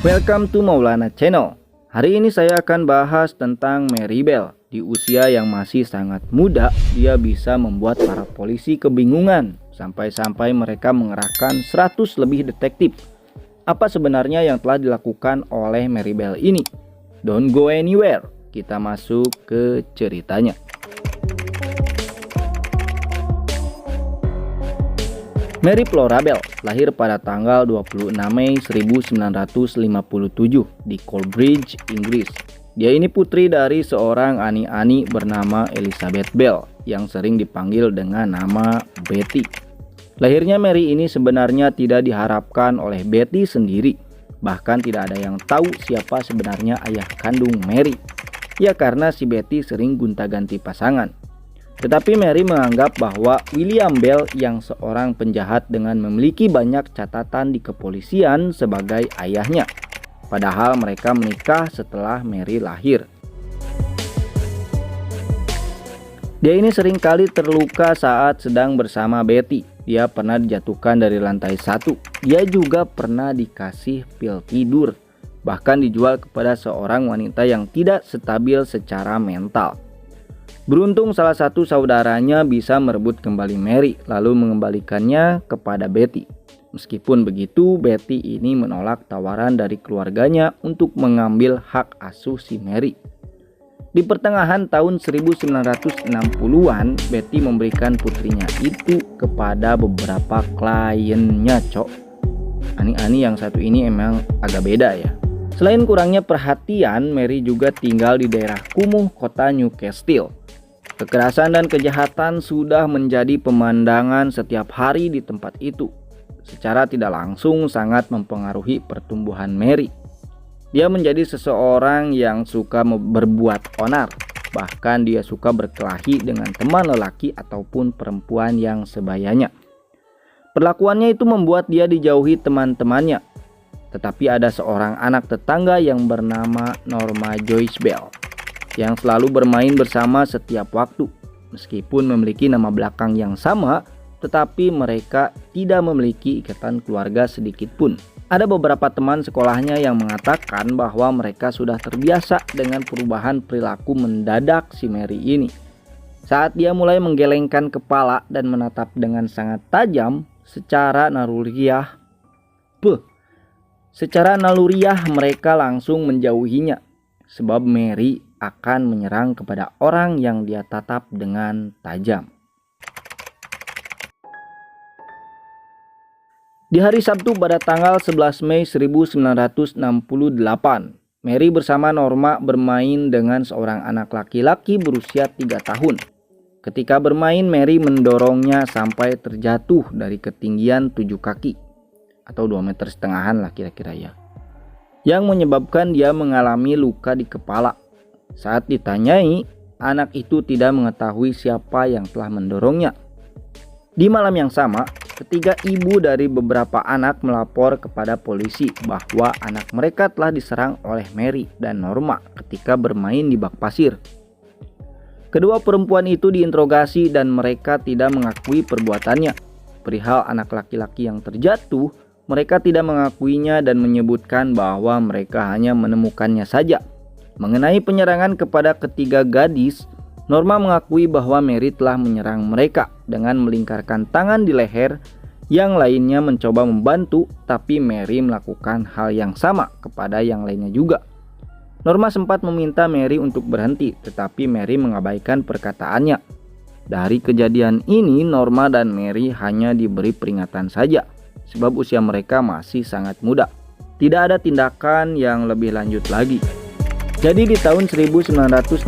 Welcome to Maulana Channel. Hari ini saya akan bahas tentang Mary Bell. Di usia yang masih sangat muda, dia bisa membuat para polisi kebingungan. Sampai-sampai mereka mengerahkan 100 lebih detektif. Apa sebenarnya yang telah dilakukan oleh Mary Bell ini? Don't go anywhere. Kita masuk ke ceritanya. Mary Flora Bell lahir pada tanggal 26 Mei 1957 di Coleridge, Inggris. Dia ini putri dari seorang ani-ani bernama Elizabeth Bell yang sering dipanggil dengan nama Betty. Lahirnya Mary ini sebenarnya tidak diharapkan oleh Betty sendiri. Bahkan tidak ada yang tahu siapa sebenarnya ayah kandung Mary. Ya karena si Betty sering gonta-ganti pasangan. Tetapi Mary menganggap bahwa William Bell yang seorang penjahat dengan memiliki banyak catatan di kepolisian sebagai ayahnya. Padahal mereka menikah setelah Mary lahir. Dia ini seringkali terluka saat sedang bersama Betty. Dia pernah dijatuhkan dari lantai 1. Dia juga pernah dikasih pil tidur. Bahkan dijual kepada seorang wanita yang tidak stabil secara mental. Beruntung salah satu saudaranya bisa merebut kembali Mary lalu mengembalikannya kepada Betty. Meskipun begitu, Betty ini menolak tawaran dari keluarganya untuk mengambil hak asuh si Mary. Di pertengahan tahun 1960-an, Betty memberikan putrinya itu kepada beberapa kliennya, cok. Ani-ani yang satu ini emang agak beda ya. Selain kurangnya perhatian, Mary juga tinggal di daerah kumuh kota Newcastle. Kekerasan dan kejahatan sudah menjadi pemandangan setiap hari di tempat itu. Secara tidak langsung sangat mempengaruhi pertumbuhan Mary. Dia menjadi seseorang yang suka berbuat onar. Bahkan dia suka berkelahi dengan teman lelaki ataupun perempuan yang sebayanya. Perlakuannya itu membuat dia dijauhi teman-temannya. Tetapi ada seorang anak tetangga yang bernama Norma Joyce Bell yang selalu bermain bersama setiap waktu. Meskipun memiliki nama belakang yang sama, tetapi mereka tidak memiliki ikatan keluarga sedikit pun. Ada beberapa teman sekolahnya yang mengatakan bahwa mereka sudah terbiasa dengan perubahan perilaku mendadak si Mary ini. Saat dia mulai menggelengkan kepala dan menatap dengan sangat tajam, secara naluriah mereka langsung menjauhinya. Sebab Mary akan menyerang kepada orang yang dia tatap dengan tajam. Di hari Sabtu pada tanggal 11 Mei 1968, Mary bersama Norma bermain dengan seorang anak laki-laki berusia 3 tahun. Ketika bermain, Mary mendorongnya sampai terjatuh dari ketinggian 7 kaki atau 2,5 meter lah kira-kira ya, yang menyebabkan dia mengalami luka di kepala. Saat ditanyai, anak itu tidak mengetahui siapa yang telah mendorongnya. Di malam yang sama, ketiga ibu dari beberapa anak melapor kepada polisi bahwa anak mereka telah diserang oleh Mary dan Norma ketika bermain di bak pasir. Kedua perempuan itu diinterogasi dan mereka tidak mengakui perbuatannya. Perihal anak laki-laki yang terjatuh, mereka tidak mengakuinya dan menyebutkan bahwa mereka hanya menemukannya saja. Mengenai penyerangan kepada ketiga gadis, Norma mengakui bahwa Mary telah menyerang mereka dengan melingkarkan tangan di leher. Yang lainnya mencoba membantu, tapi Mary melakukan hal yang sama kepada yang lainnya juga. Norma sempat meminta Mary untuk berhenti, tetapi Mary mengabaikan perkataannya. Dari kejadian ini, Norma dan Mary hanya diberi peringatan saja, sebab usia mereka masih sangat muda. Tidak ada tindakan yang lebih lanjut lagi. Jadi di tahun 1960,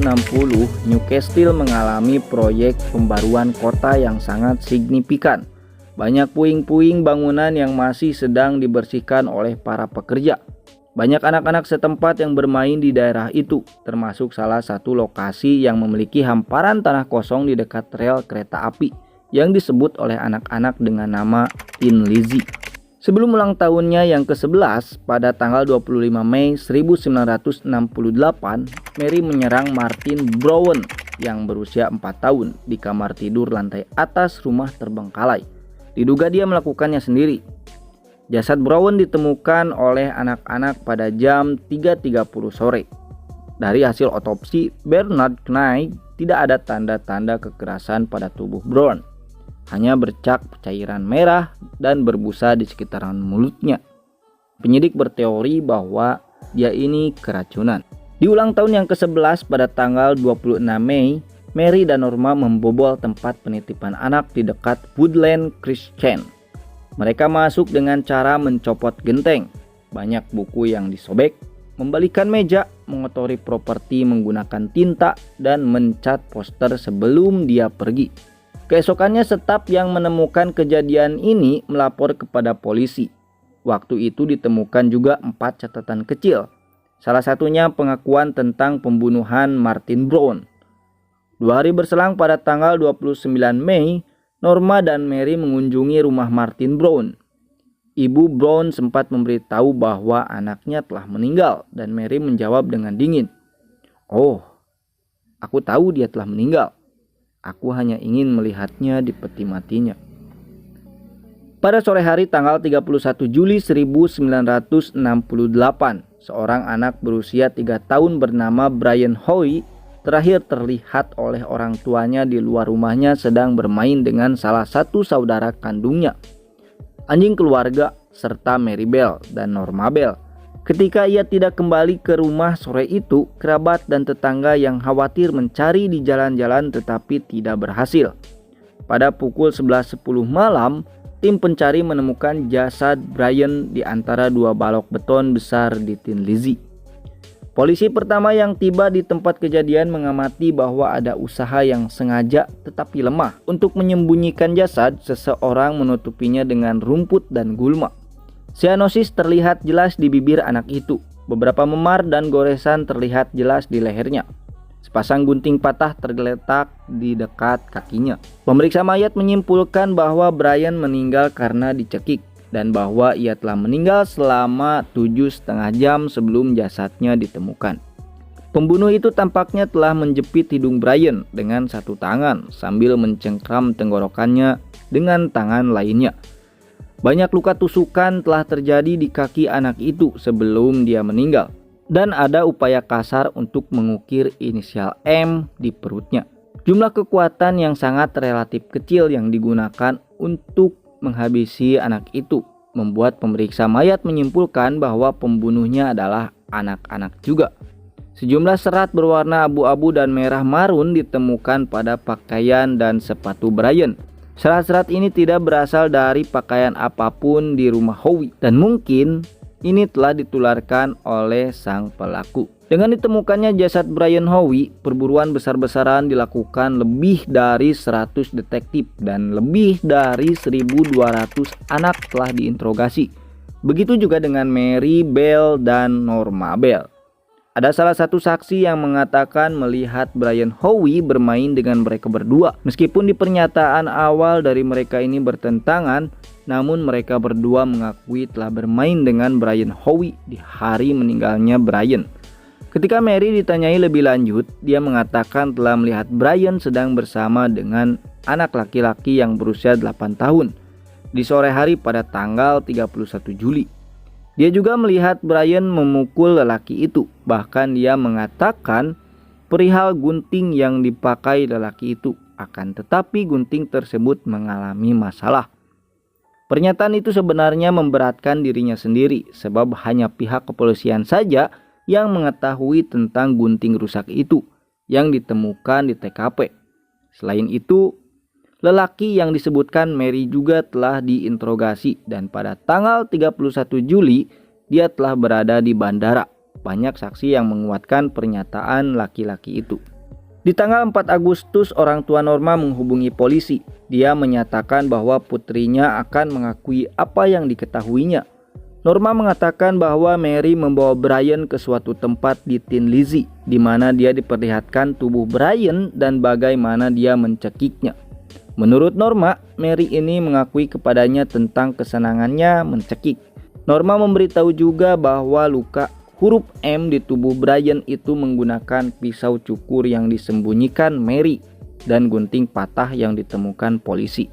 Newcastle mengalami proyek pembaruan kota yang sangat signifikan. Banyak puing-puing bangunan yang masih sedang dibersihkan oleh para pekerja. Banyak anak-anak setempat yang bermain di daerah itu, termasuk salah satu lokasi yang memiliki hamparan tanah kosong di dekat rel kereta api yang disebut oleh anak-anak dengan nama Tin Lizzie. Sebelum ulang tahunnya yang ke-11, pada tanggal 25 Mei 1968, Mary menyerang Martin Brown yang berusia 4 tahun di kamar tidur lantai atas rumah terbengkalai. Diduga dia melakukannya sendiri. Jasad Brown ditemukan oleh anak-anak pada jam 3.30 sore. Dari hasil otopsi, Bernard Knight tidak ada tanda-tanda kekerasan pada tubuh Brown. Hanya bercak cairan merah dan berbusa di sekitaran mulutnya. Penyidik berteori bahwa dia ini keracunan. Di ulang tahun yang ke-11 pada tanggal 26 Mei, Mary dan Norma membobol tempat penitipan anak di dekat Woodland Christian. Mereka masuk dengan cara mencopot genteng, banyak buku yang disobek, membalikan meja, mengotori properti menggunakan tinta, dan mencat poster sebelum dia pergi. Keesokannya staf yang menemukan kejadian ini melapor kepada polisi. Waktu itu ditemukan juga 4 catatan kecil. Salah satunya pengakuan tentang pembunuhan Martin Brown. 2 hari berselang pada tanggal 29 Mei, Norma dan Mary mengunjungi rumah Martin Brown. Ibu Brown sempat memberitahu bahwa anaknya telah meninggal dan Mary menjawab dengan dingin, "Oh, aku tahu dia telah meninggal. Aku hanya ingin melihatnya di peti matinya." Pada sore hari tanggal 31 Juli 1968, seorang anak berusia 3 tahun bernama Brian Howe terakhir terlihat oleh orang tuanya di luar rumahnya sedang bermain dengan salah satu saudara kandungnya, anjing keluarga, serta Mary Bell dan Norma Bell. Ketika ia tidak kembali ke rumah sore itu, kerabat dan tetangga yang khawatir mencari di jalan-jalan tetapi tidak berhasil. Pada pukul 11.10 malam, tim pencari menemukan jasad Brian di antara 2 balok beton besar di Tin Lizzie. Polisi pertama yang tiba di tempat kejadian mengamati bahwa ada usaha yang sengaja tetapi lemah untuk menyembunyikan jasad. Seseorang menutupinya dengan rumput dan gulma. Sianosis terlihat jelas di bibir anak itu. Beberapa memar dan goresan terlihat jelas di lehernya. Sepasang gunting patah tergeletak di dekat kakinya. Pemeriksa mayat menyimpulkan bahwa Brian meninggal karena dicekik dan bahwa ia telah meninggal selama 7,5 jam sebelum jasadnya ditemukan. Pembunuh itu tampaknya telah menjepit hidung Brian dengan satu tangan sambil mencengkram tenggorokannya dengan tangan lainnya. Banyak luka tusukan telah terjadi di kaki anak itu sebelum dia meninggal, dan ada upaya kasar untuk mengukir inisial M di perutnya. Jumlah kekuatan yang sangat relatif kecil yang digunakan untuk menghabisi anak itu membuat pemeriksa mayat menyimpulkan bahwa pembunuhnya adalah anak-anak juga. Sejumlah serat berwarna abu-abu dan merah marun ditemukan pada pakaian dan sepatu Brian. Serat-serat ini tidak berasal dari pakaian apapun di rumah Howe dan mungkin ini telah ditularkan oleh sang pelaku. Dengan ditemukannya jasad Brian Howe, perburuan besar-besaran dilakukan lebih dari 100 detektif dan lebih dari 1.200 anak telah diinterogasi. Begitu juga dengan Mary Bell dan Norma Bell. Ada salah satu saksi yang mengatakan melihat Brian Howe bermain dengan mereka berdua. Meskipun di pernyataan awal dari mereka ini bertentangan, namun mereka berdua mengakui telah bermain dengan Brian Howe di hari meninggalnya Brian. Ketika Mary ditanyai lebih lanjut, dia mengatakan telah melihat Brian sedang bersama dengan anak laki-laki yang berusia 8 tahun di sore hari pada tanggal 31 Juli. Dia juga melihat Brian memukul lelaki itu. Bahkan dia mengatakan perihal gunting yang dipakai lelaki itu, akan tetapi gunting tersebut mengalami masalah. Pernyataan itu sebenarnya memberatkan dirinya sendiri sebab hanya pihak kepolisian saja yang mengetahui tentang gunting rusak itu yang ditemukan di TKP. Selain itu, lelaki yang disebutkan Mary juga telah diinterogasi dan pada tanggal 31 Juli dia telah berada di bandara. Banyak saksi yang menguatkan pernyataan laki-laki itu. Di tanggal 4 Agustus, orang tua Norma menghubungi polisi. Dia menyatakan bahwa putrinya akan mengakui apa yang diketahuinya. Norma mengatakan bahwa Mary membawa Brian ke suatu tempat di Tin Lizzie, di mana dia diperlihatkan tubuh Brian dan bagaimana dia mencekiknya. Menurut Norma, Mary ini mengakui kepadanya tentang kesenangannya mencekik. Norma memberitahu juga bahwa luka huruf M di tubuh Brian itu menggunakan pisau cukur yang disembunyikan Mary dan gunting patah yang ditemukan polisi.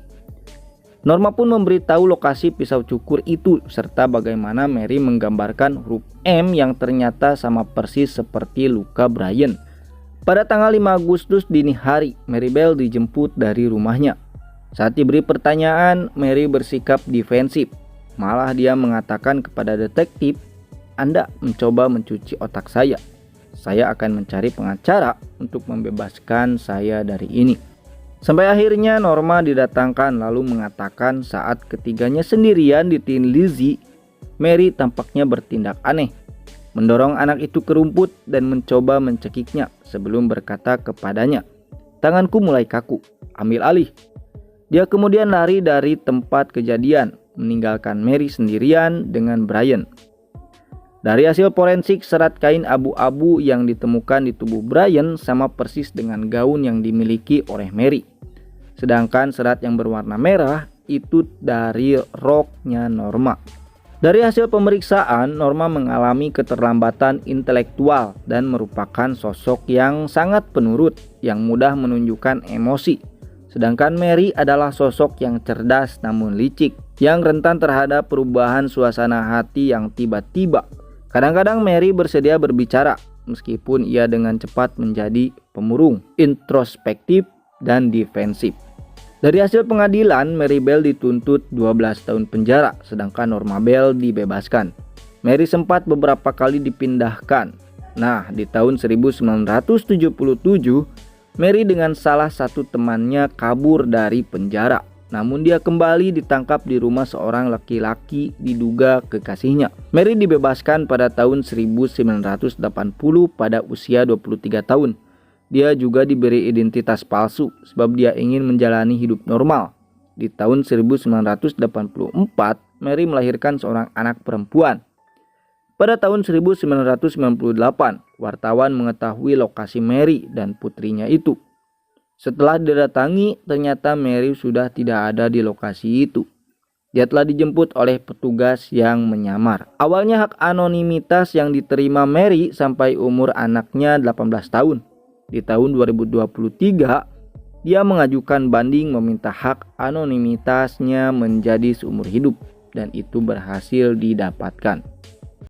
Norma pun memberitahu lokasi pisau cukur itu serta bagaimana Mary menggambarkan huruf M yang ternyata sama persis seperti luka Brian. Pada tanggal 5 Agustus dini hari, Maribel dijemput dari rumahnya. Saat diberi pertanyaan, Mary bersikap defensif. Malah dia mengatakan kepada detektif, "Anda mencoba mencuci otak saya. Saya akan mencari pengacara untuk membebaskan saya dari ini." Sampai akhirnya Norma didatangkan lalu mengatakan saat ketiganya sendirian di Tin Lizzie, Mary tampaknya bertindak aneh. Mendorong anak itu ke rumput dan mencoba mencekiknya sebelum berkata kepadanya, "Tanganku mulai kaku, ambil alih." Dia kemudian lari dari tempat kejadian, meninggalkan Mary sendirian dengan Brian. Dari hasil forensik, serat kain abu-abu yang ditemukan di tubuh Brian sama persis dengan gaun yang dimiliki oleh Mary. Sedangkan serat yang berwarna merah itu dari roknya Norma. Dari hasil pemeriksaan, Norma mengalami keterlambatan intelektual dan merupakan sosok yang sangat penurut, yang mudah menunjukkan emosi. Sedangkan Mary adalah sosok yang cerdas namun licik, yang rentan terhadap perubahan suasana hati yang tiba-tiba. Kadang-kadang Mary bersedia berbicara, meskipun ia dengan cepat menjadi pemurung, introspektif, dan defensif. Dari hasil pengadilan, Maribel dituntut 12 tahun penjara, sedangkan Norma Bell dibebaskan. Mary sempat beberapa kali dipindahkan. Nah, di tahun 1977, Mary dengan salah satu temannya kabur dari penjara. Namun dia kembali ditangkap di rumah seorang laki-laki diduga kekasihnya. Mary dibebaskan pada tahun 1980 pada usia 23 tahun. Dia juga diberi identitas palsu sebab dia ingin menjalani hidup normal. Di tahun 1984, Mary melahirkan seorang anak perempuan. Pada tahun 1998, wartawan mengetahui lokasi Mary dan putrinya itu. Setelah didatangi, ternyata Mary sudah tidak ada di lokasi itu. Dia telah dijemput oleh petugas yang menyamar. Awalnya hak anonimitas yang diterima Mary sampai umur anaknya 18 tahun. Di tahun 2023, dia mengajukan banding meminta hak anonimitasnya menjadi seumur hidup dan itu berhasil didapatkan.